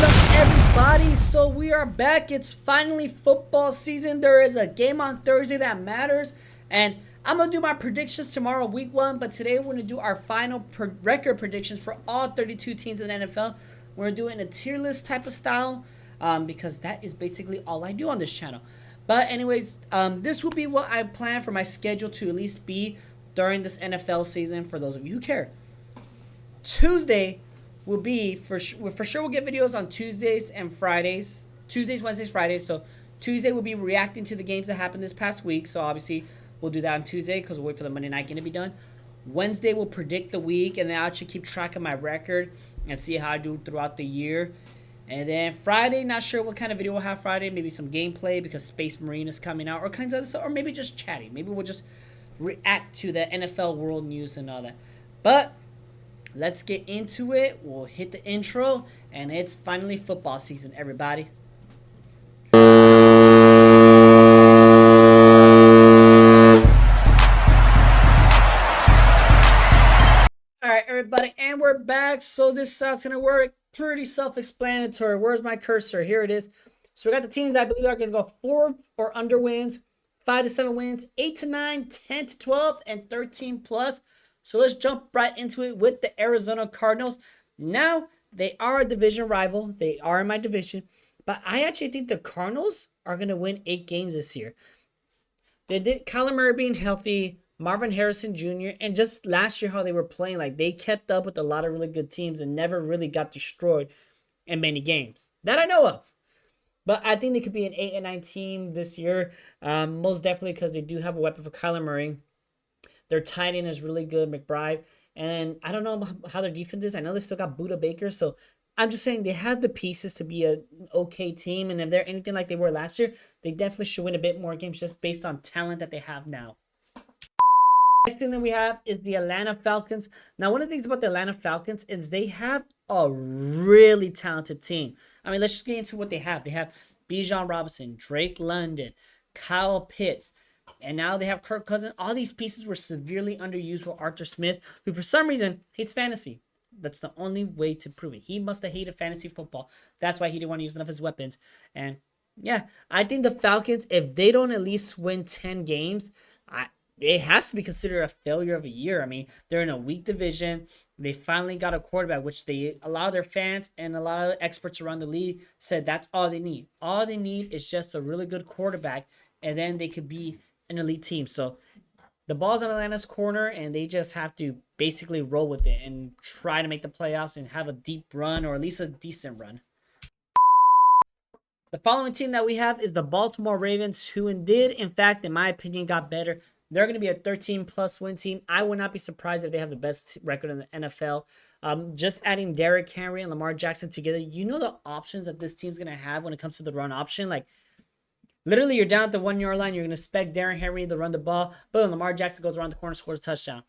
up, everybody? So we are back. It's finally football season. There is a game on Thursday that matters, and I'm gonna do my predictions tomorrow, week one. But today we're gonna do our final record predictions for all 32 teams in the NFL. We're gonna do it in a tier list type of style, because that is basically all I do on this channel. But anyways, this will be what I plan for my schedule to at least be during this NFL season. For those of you who care, Tuesday will be for sure. We'll get videos on Tuesdays and Fridays. Tuesdays, Wednesdays, Fridays. So Tuesday will be reacting to the games that happened this past week. So obviously we'll do that on Tuesday because we'll wait for the Monday night game to be done. Wednesday we'll predict the week, and then I'll actually keep track of my record and see how I do throughout the year. And then Friday, not sure what kind of video we'll have Friday. Maybe some gameplay because Space Marine is coming out, or kinds of stuff, or maybe just chatting. Maybe we'll just react to the NFL world news and all that. But let's get into it. We'll hit the intro, and it's finally football season, everybody. All right, everybody, and we're back. So this is gonna work pretty self-explanatory. Where's my cursor? Here it is. So we got the teams I believe are gonna go 4 or under wins, 5 to 7 wins, 8 to 9, 10 to 12, and 13 plus. So let's jump right into it with the Arizona Cardinals. Now, they are a division rival. They are in my division. But I actually think the Cardinals are going to win 8 games this year. They did Kyler Murray being healthy, Marvin Harrison Jr., and just last year how they were playing. Like, they kept up with a lot of really good teams and never really got destroyed in many games. That I know of. But I think they could be an 8 and 9 team this year. Most definitely because they do have a weapon for Kyler Murray. Their tight end is really good, McBride. And I don't know how their defense is. I know they still got Buda Baker. So I'm just saying they have the pieces to be an okay team. And if they're anything like they were last year, they definitely should win a bit more games just based on talent that they have now. Next thing that we have is the Atlanta Falcons. Now, one of the things about the Atlanta Falcons is they have a really talented team. I mean, let's just get into what they have. They have Bijan Robinson, Drake London, Kyle Pitts, and now they have Kirk Cousins. All these pieces were severely underused with Arthur Smith, who for some reason hates fantasy. That's the only way to prove it. He must have hated fantasy football. That's why he didn't want to use enough of his weapons. And yeah, I think the Falcons, if they don't at least win 10 games, it has to be considered a failure of a year. I mean, they're in a weak division. They finally got a quarterback, which a lot of their fans and a lot of experts around the league said that's all they need. All they need is just a really good quarterback, and then they could be an elite team. So the ball's on Atlanta's corner, and they just have to basically roll with it and try to make the playoffs and have a deep run, or at least a decent run. The following team that we have is the Baltimore Ravens, who did, in fact, in my opinion, got better. They're going to be a 13-plus win team. I would not be surprised if they have the best record in the NFL. Just adding Derrick Henry and Lamar Jackson together, you know the options that this team's going to have when it comes to the run option. Like, literally, you're down at the 1 yard line. You're going to expect Derrick Henry to run the ball. Boom, Lamar Jackson goes around the corner, scores a touchdown.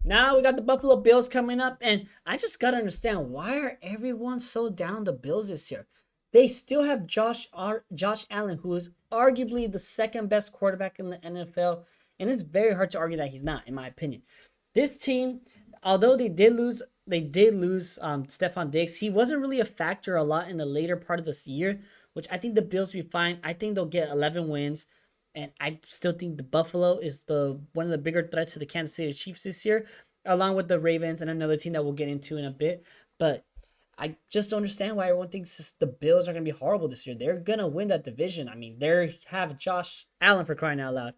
Now we got the Buffalo Bills coming up, and I just got to understand, why are everyone so down on the Bills this year? They still have Josh Allen, who is arguably the second best quarterback in the NFL, and it's very hard to argue that he's not, in my opinion. This team, although they did lose Stephon Diggs. He wasn't really a factor a lot in the later part of this year, which I think the Bills will be fine. I think they'll get 11 wins, and I still think the Buffalo is one of the bigger threats to the Kansas City Chiefs this year, along with the Ravens and another team that we'll get into in a bit. But I just don't understand why everyone thinks the Bills are going to be horrible this year. They're going to win that division. I mean, they have Josh Allen, for crying out loud.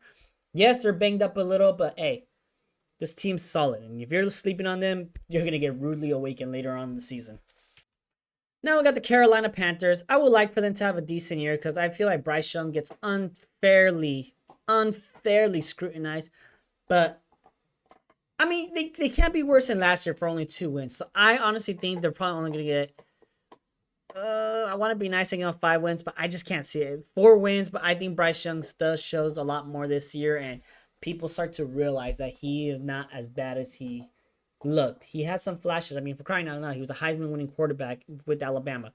Yes, they're banged up a little, but hey, this team's solid. And if you're sleeping on them, you're going to get rudely awakened later on in the season. Now we got the Carolina Panthers. I would like for them to have a decent year because I feel like Bryce Young gets unfairly scrutinized. But I mean, they can't be worse than last year for only 2 wins. So I honestly think they're probably only going to get, I want to be nice and get 5 wins, but I just can't see it. 4 wins, but I think Bryce Young does shows a lot more this year, and people start to realize that he is not as bad as he looked. He had some flashes. I mean, for crying out loud, he was a Heisman winning quarterback with Alabama.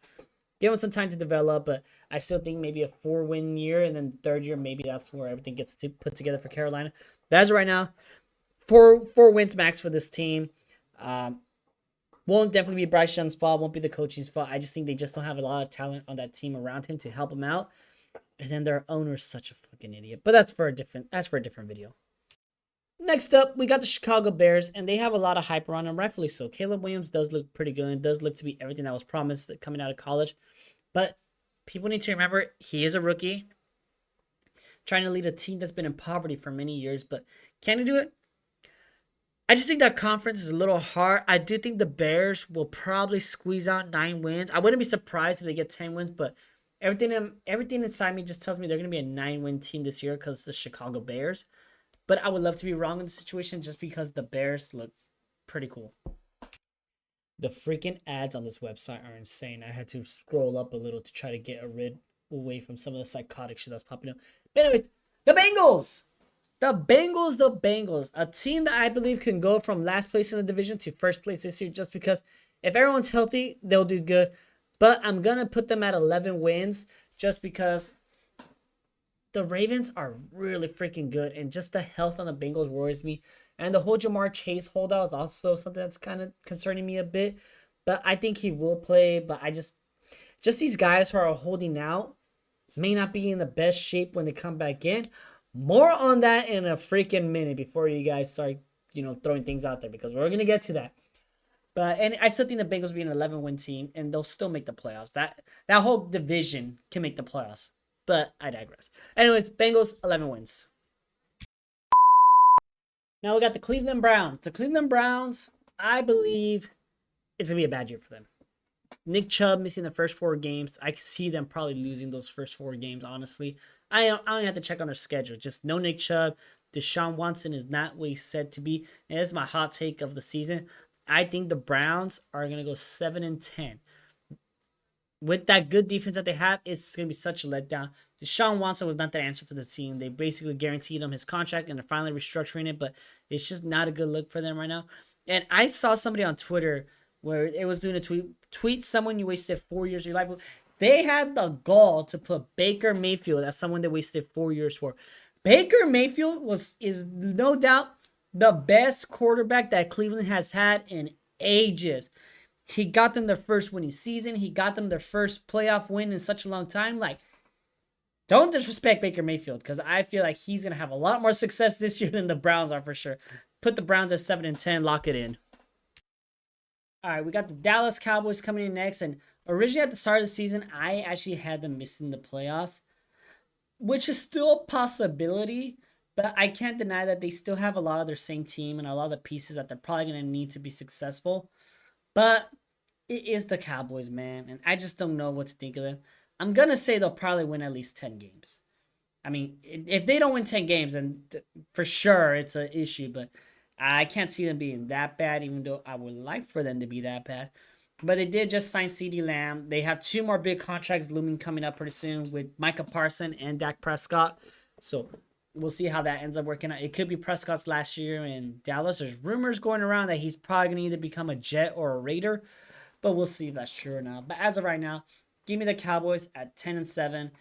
Give him some time to develop, but I still think maybe a 4-win year, and then third year, maybe that's where everything gets put together for Carolina. But as of right now, four wins max for this team. Won't definitely be Bryce Young's fault. Won't be the coaching's fault. I just think they just don't have a lot of talent on that team around him to help him out. And then their owner's such a fucking idiot. But that's for a different video. Next up, we got the Chicago Bears, and they have a lot of hype around them, rightfully so. Caleb Williams does look pretty good and does look to be everything that was promised coming out of college. But people need to remember he is a rookie, trying to lead a team that's been in poverty for many years. But can he do it? I just think that conference is a little hard. I do think the Bears will probably squeeze out 9 wins. I wouldn't be surprised if they get 10 wins, but everything inside me just tells me they're going to be a 9-win team this year because it's the Chicago Bears. But I would love to be wrong in the situation just because the Bears look pretty cool. The freaking ads on this website are insane. I had to scroll up a little to try to get away from some of the psychotic shit that was popping up. But anyways, the Bengals. The Bengals. A team that I believe can go from last place in the division to first place this year just because if everyone's healthy, they'll do good. But I'm going to put them at 11 wins just because the Ravens are really freaking good, and just the health on the Bengals worries me. And the whole Jamar Chase holdout is also something that's kind of concerning me a bit. But I think he will play. But I just these guys who are holding out may not be in the best shape when they come back in. More on that in a freaking minute before you guys start, throwing things out there because we're gonna get to that. And I still think the Bengals will be an 11-win team, and they'll still make the playoffs. That whole division can make the playoffs. But I digress. Anyways, Bengals, 11 wins. Now we got the Cleveland Browns. The Cleveland Browns, I believe it's going to be a bad year for them. Nick Chubb missing the first 4 games. I can see them probably losing those first 4 games, honestly. I don't have to check on their schedule. Just no Nick Chubb. Deshaun Watson is not what he's said to be. And that's my hot take of the season. I think the Browns are going to go 7-10. With that good defense that they have, it's going to be such a letdown. Deshaun Watson was not the answer for the team. They basically guaranteed him his contract, and they're finally restructuring it, but it's just not a good look for them right now. And I saw somebody on Twitter where it was doing a tweet someone you wasted 4 years of your life. They had the gall to put Baker Mayfield as someone they wasted 4 years for. Baker Mayfield is no doubt the best quarterback that Cleveland has had in ages. He got them their first winning season. He got them their first playoff win in such a long time. Like, don't disrespect Baker Mayfield because I feel like he's going to have a lot more success this year than the Browns are for sure. Put the Browns at 7-10. Lock it in. All right, we got the Dallas Cowboys coming in next. And originally at the start of the season, I actually had them missing the playoffs, which is still a possibility. But I can't deny that they still have a lot of their same team and a lot of the pieces that they're probably going to need to be successful. But it is the Cowboys, man, and I just don't know what to think of them. I'm going to say they'll probably win at least 10 games. I mean, if they don't win 10 games, then for sure it's an issue, but I can't see them being that bad, even though I would like for them to be that bad. But they did just sign CeeDee Lamb. They have 2 more big contracts looming coming up pretty soon with Micah Parsons and Dak Prescott. So we'll see how that ends up working out. It could be Prescott's last year in Dallas. There's rumors going around that he's probably going to either become a Jet or a Raider, but we'll see if that's true or not. But as of right now, give me the Cowboys at 10-7.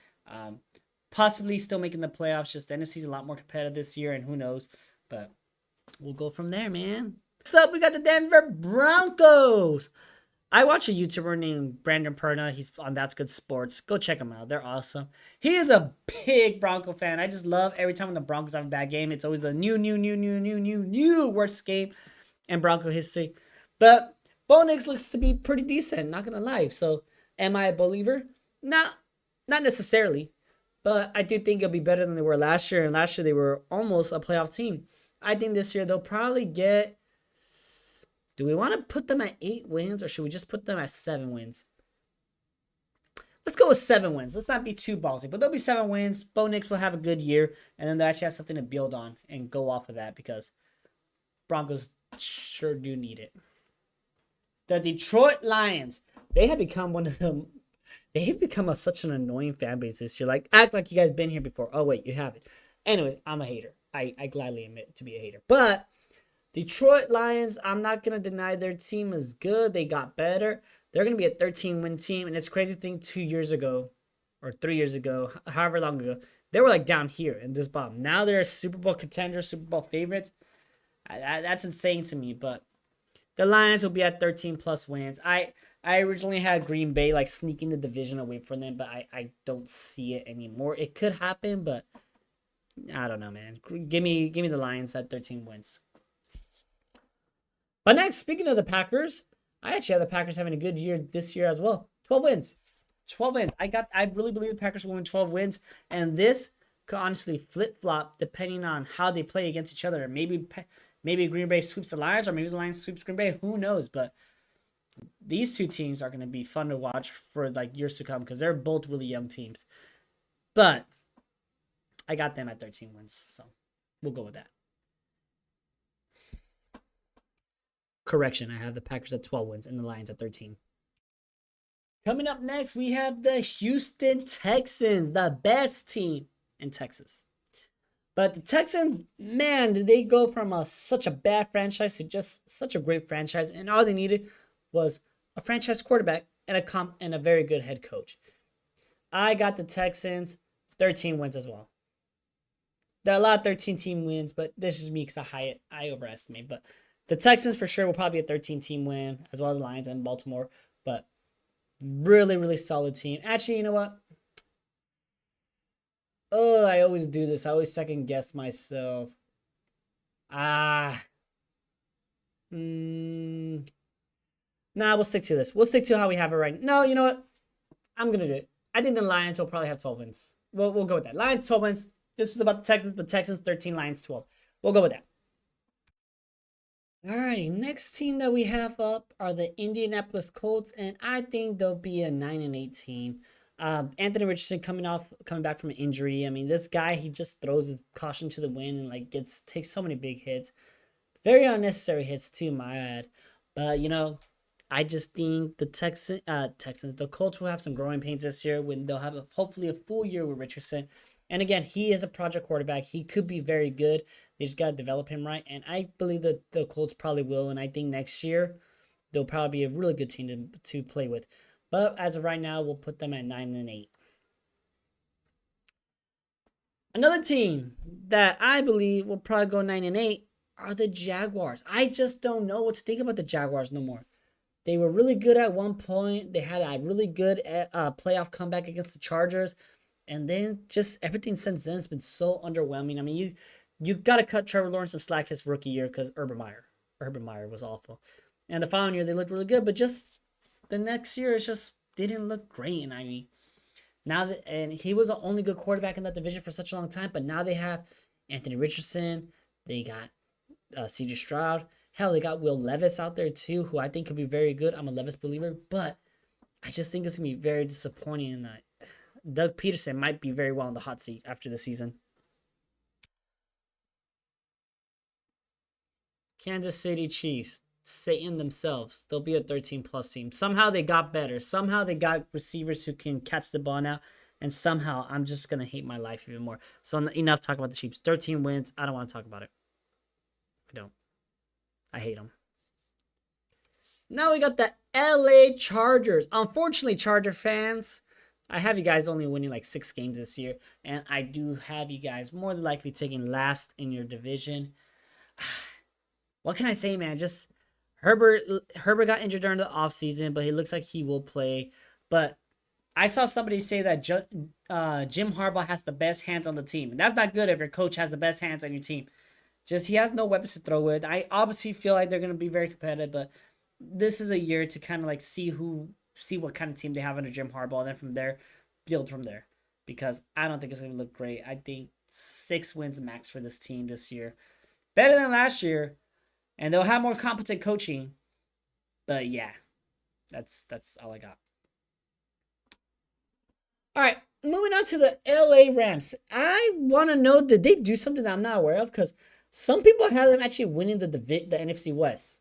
Possibly still making the playoffs. Just the NFC's a lot more competitive this year, and who knows. But we'll go from there, man. Next up, we got the Denver Broncos. I watch a YouTuber named Brandon Perna. He's on That's Good Sports. Go check him out. They're awesome. He is a big Bronco fan. I just love every time when the Broncos have a bad game. It's always a new worst game in Bronco history. But Bo Nix looks to be pretty decent, not going to lie. So, am I a believer? Not necessarily. But I do think it'll be better than they were last year. And last year, they were almost a playoff team. I think this year, they'll probably get... Do we want to put them at 8 wins or should we just put them at 7 wins? Let's go with 7 wins. Let's not be too ballsy, but there'll be 7 wins. Bo Nix will have a good year, and then they'll actually have something to build on and go off of that because Broncos sure do need it. The Detroit Lions, they have become one of them. They've become such an annoying fan base this year. Like, act like you guys been here before. Oh, wait, you haven't. Anyways, I'm a hater. I gladly admit to be a hater. But Detroit Lions, I'm not going to deny their team is good. They got better. They're going to be a 13-win team. And it's crazy to think 2 years ago or 3 years ago, however long ago, they were like down here in this bottom. Now they're a Super Bowl contender, Super Bowl favorites. That's insane to me. But The Lions will be at 13 plus wins. I originally had Green Bay like sneaking the division away from them, but I don't see it anymore. It could happen, but I don't know, man. Give me the Lions at 13 wins. But next, speaking of the Packers, I actually have the Packers having a good year this year as well. 12 wins. 12 wins. I really believe the Packers will win 12 wins, and this could honestly flip flop depending on how they play against each other. Maybe Green Bay sweeps the Lions, or maybe the Lions sweeps Green Bay. Who knows? But these two teams are going to be fun to watch for like years to come because they're both really young teams. But I got them at 13 wins, so we'll go with that. Correction, I have the Packers at 12 wins and the Lions at 13. Coming up next, we have the Houston Texans, the best team in Texas. But the Texans, man, did they go from such a bad franchise to just such a great franchise, and all they needed was a franchise quarterback and a very good head coach. I got the Texans 13 wins as well. There are a lot of 13 team wins, but this is me because I overestimate. But the Texans for sure will probably be a 13 team win, as well as the Lions and Baltimore. But really, really solid team. Actually, you know what? Oh, I always do this. I always second guess myself. Nah, we'll stick to this. We'll stick to how we have it right. No, you know what? I'm going to do it. I think the Lions will probably have 12 wins. We'll go with that. Lions, 12 wins. This was about the Texans, but Texans, 13, Lions, 12. We'll go with that. All right, next team that we have up are the Indianapolis Colts, and I think they'll be a 9-8 team. Anthony Richardson coming back from an injury. I mean, this guy, he just throws caution to the wind and like takes so many big hits. Very unnecessary hits too, my ad. But I just think the the Colts will have some growing pains this year when they'll have hopefully a full year with Richardson. And again, he is a project quarterback. He could be very good. They just got to develop him right. And I believe that the Colts probably will. And I think next year, they'll probably be a really good team to play with. But as of right now, we'll put them at 9-8. Another team that I believe will probably go 9-8 are the Jaguars. I just don't know what to think about the Jaguars no more. They were really good at one point. They had a really good playoff comeback against the Chargers. And then just everything since then has been so underwhelming. I mean, you got to cut Trevor Lawrence some slack his rookie year because Urban Meyer was awful. And the following year, they looked really good. But just the next year, it just didn't look great. And I mean, and he was the only good quarterback in that division for such a long time. But now they have Anthony Richardson. They got C.J. Stroud. Hell, they got Will Levis out there too, who I think could be very good. I'm a Levis believer. But I just think it's going to be very disappointing. And Doug Peterson might be very well in the hot seat after the season. Kansas City Chiefs, Satan themselves. They'll be a 13-plus team. Somehow they got better. Somehow they got receivers who can catch the ball now. And somehow I'm just going to hate my life even more. So enough talk about the Chiefs. 13 wins. I don't want to talk about it. I don't. I hate them. Now we got the LA Chargers. Unfortunately, Charger fans, I have you guys only winning like 6 games this year. And I do have you guys more than likely taking last in your division. What can I say, man? Just Herbert got injured during the offseason, but he looks like he will play. But I saw somebody say that Jim Harbaugh has the best hands on the team. And that's not good if your coach has the best hands on your team. Just he has no weapons to throw with. I obviously feel like they're going to be very competitive, but this is a year to kind of like see what kind of team they have under Jim Harbaugh, and then from there, build from there. Because I don't think it's going to look great. I think 6 wins max for this team this year. Better than last year. And they'll have more competent coaching. But yeah, that's all I got. All right, moving on to the LA Rams. I want to know, did they do something that I'm not aware of? Because some people have them actually winning the NFC West.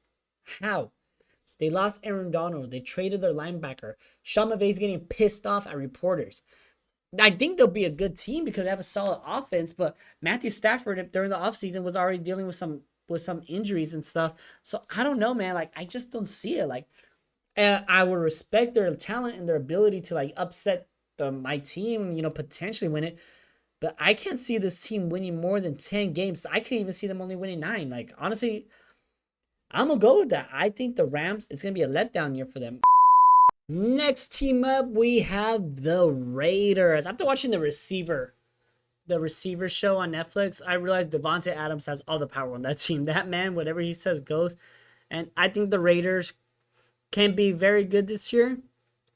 How? They lost Aaron Donald. They traded their linebacker. Sean McVay's getting pissed off at reporters. I think they'll be a good team because they have a solid offense. But Matthew Stafford, during the offseason, was already dealing with some injuries and stuff. So I don't know, man. Like, I just don't see it. Like, I would respect their talent and their ability to like upset my team, potentially win it. But I can't see this team winning more than 10 games. I can't even see them only winning 9. Like, honestly, I'm going to go with that. I think the Rams, it's going to be a letdown year for them. Next team up, we have the Raiders. After watching the receiver show on Netflix, I realized Devontae Adams has all the power on that team. That man, whatever he says goes. And I think the Raiders can be very good this year.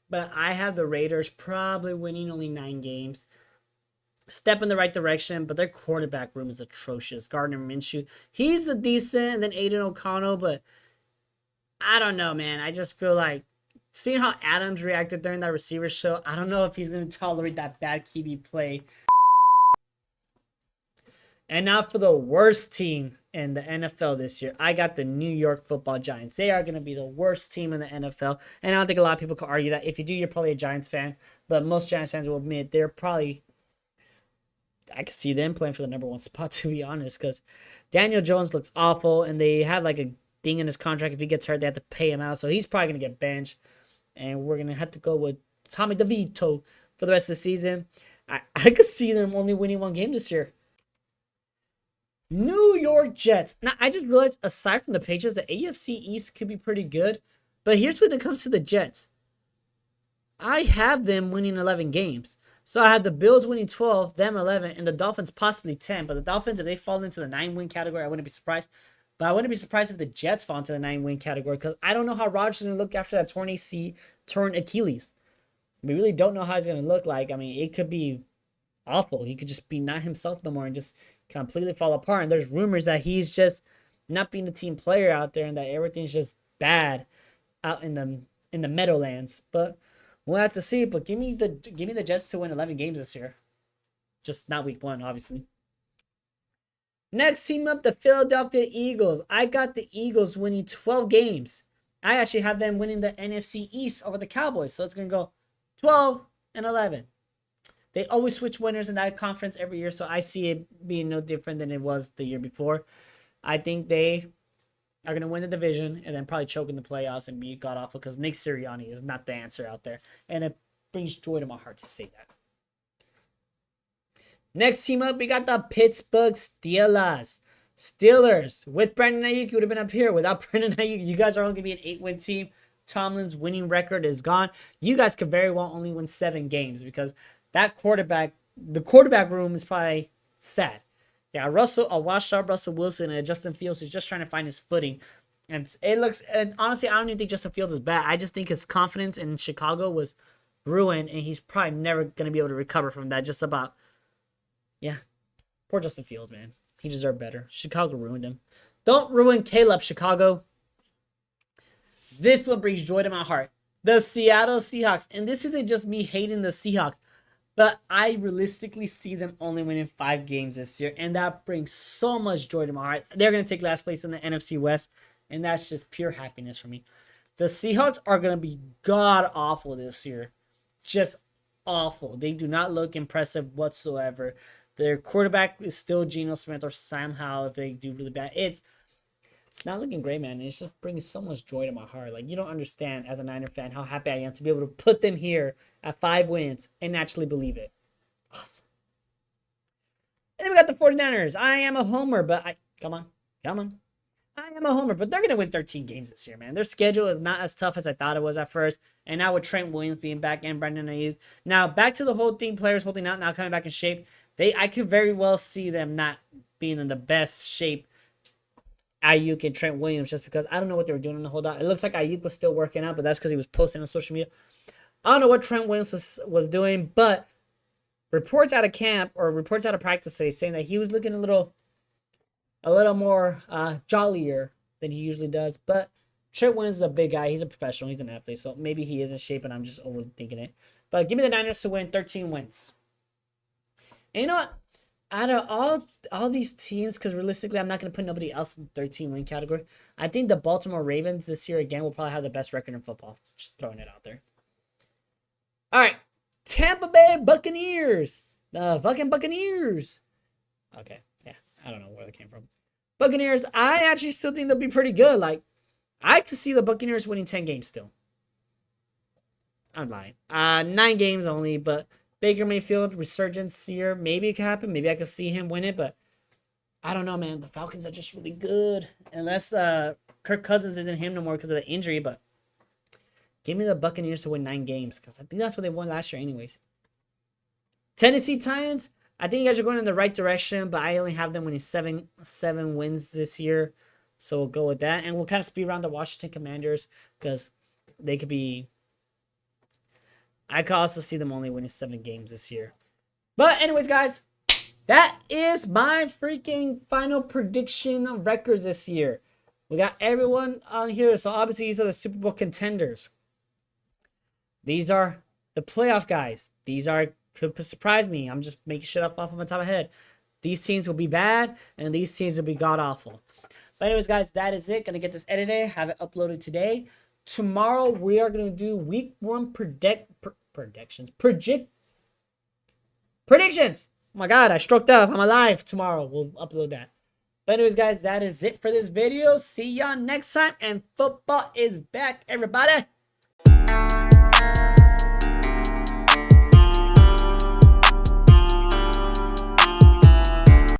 But I have the Raiders probably winning only 9 games. Step in the right direction, but their quarterback room is atrocious. Gardner Minshew, he's a decent, and then Aiden O'Connell, but I don't know, man. I just feel like seeing how Adams reacted during that receiver show, I don't know if he's going to tolerate that bad QB play. And now for the worst team in the NFL this year, I got the New York Football Giants. They are going to be the worst team in the NFL. And I don't think a lot of people can argue that. If you do, you're probably a Giants fan. But most Giants fans will admit they're probably, I could see them playing for the number 1 spot, to be honest, because Daniel Jones looks awful, and they have like a ding in his contract. If he gets hurt, they have to pay him out, so he's probably going to get benched, and we're going to have to go with Tommy DeVito for the rest of the season. I could see them only winning 1 game this year. New York Jets. Now, I just realized, aside from the Patriots, the AFC East could be pretty good, but here's when it comes to the Jets. I have them winning 11 games. So I have the Bills winning 12, them 11, and the Dolphins possibly 10. But the Dolphins, if they fall into the 9-win category, I wouldn't be surprised. But I wouldn't be surprised if the Jets fall into the 9-win category, because I don't know how Rodgers is going to look after that torn Achilles. We really don't know how he's going to look like. I mean, it could be awful. He could just be not himself no more and just completely fall apart. And there's rumors that he's just not being a team player out there and that everything's just bad out in the Meadowlands. But we'll have to see. But give me the Jets to win 11 games this year. Just not week 1, obviously. Next team up, the Philadelphia Eagles. I got the Eagles winning 12 games. I actually have them winning the NFC East over the Cowboys. So it's going to go 12 and 11. They always switch winners in that conference every year, so I see it being no different than it was the year before. I think they are going to win the division and then probably choke in the playoffs and be god-awful because Nick Sirianni is not the answer out there. And it brings joy to my heart to say that. Next team up, we got the Pittsburgh Steelers. Steelers. With Brandon Ayuk, you would have been up here. Without Brandon Ayuk, you guys are only going to be an 8-win team. Tomlin's winning record is gone. You guys could very well only win 7 games because the quarterback room is probably sad. Yeah, a washed up Russell Wilson and Justin Fields who's just trying to find his footing. And honestly, I don't even think Justin Fields is bad. I just think his confidence in Chicago was ruined, and he's probably never going to be able to recover from that. Yeah. Poor Justin Fields, man. He deserved better. Chicago ruined him. Don't ruin Caleb, Chicago. This one brings joy to my heart. The Seattle Seahawks. And this isn't just me hating the Seahawks, but I realistically see them only winning 5 games this year. And that brings so much joy to my heart. They're going to take last place in the NFC West. And that's just pure happiness for me. The Seahawks are going to be god-awful this year. Just awful. They do not look impressive whatsoever. Their quarterback is still Geno Smith or Sam Howell if they do really bad. It's not looking great, man. It's just bringing so much joy to my heart. Like, you don't understand as a Niner fan how happy I am to be able to put them here at 5 wins and actually believe it. Awesome. And then we got the 49ers. I am a homer, but come on. I am a homer, but they're going to win 13 games this year, man. Their schedule is not as tough as I thought it was at first. And now with Trent Williams being back and Brandon Ayuk. Now, back to the whole thing, players holding out, now coming back in shape. I could very well see them not being in the best shape, Ayuk and Trent Williams, just because I don't know what they were doing in the holdout. It looks like Ayuk was still working out, but that's because he was posting on social media. I don't know what Trent Williams was doing, but reports out of camp or reports out of practice today saying that he was looking a little more jollier than he usually does. But Trent Williams is a big guy. He's a professional. He's an athlete, so maybe he is in shape, and I'm just overthinking it. But give me the Niners to win 13 wins. And you know what? Out of all these teams, because realistically, I'm not going to put nobody else in the 13-win category. I think the Baltimore Ravens this year, again, will probably have the best record in football. Just throwing it out there. All right. Tampa Bay Buccaneers. The fucking Buccaneers. Okay. Yeah. I don't know where they came from. Buccaneers, I actually still think they'll be pretty good. Like, I could see the Buccaneers winning 10 games still. I'm lying. 9 games only, but Baker Mayfield resurgence here. Maybe it could happen. Maybe I could see him win it, but I don't know, man. The Falcons are just really good. Unless Kirk Cousins isn't him no more because of the injury, but give me the Buccaneers to win 9 games because I think that's what they won last year anyways. Tennessee Titans, I think you guys are going in the right direction, but I only have them winning seven wins this year. So we'll go with that. And we'll kind of speed around the Washington Commanders because they could be... I could also see them only winning 7 games this year. But anyways, guys, that is my freaking final prediction of records this year. We got everyone on here. So obviously these are the Super Bowl contenders. These are the playoff guys. These are could surprise me. I'm just making shit up off of my top of my head. These teams will be bad and these teams will be god awful. But anyways, guys, that is it. Gonna get this edited, have it uploaded today. Tomorrow we are gonna do week 1 predictions. Oh my god, I stroked up. I'm alive. Tomorrow we'll upload that. But anyways, guys, that is it for this video. See y'all next time. And football is back, everybody.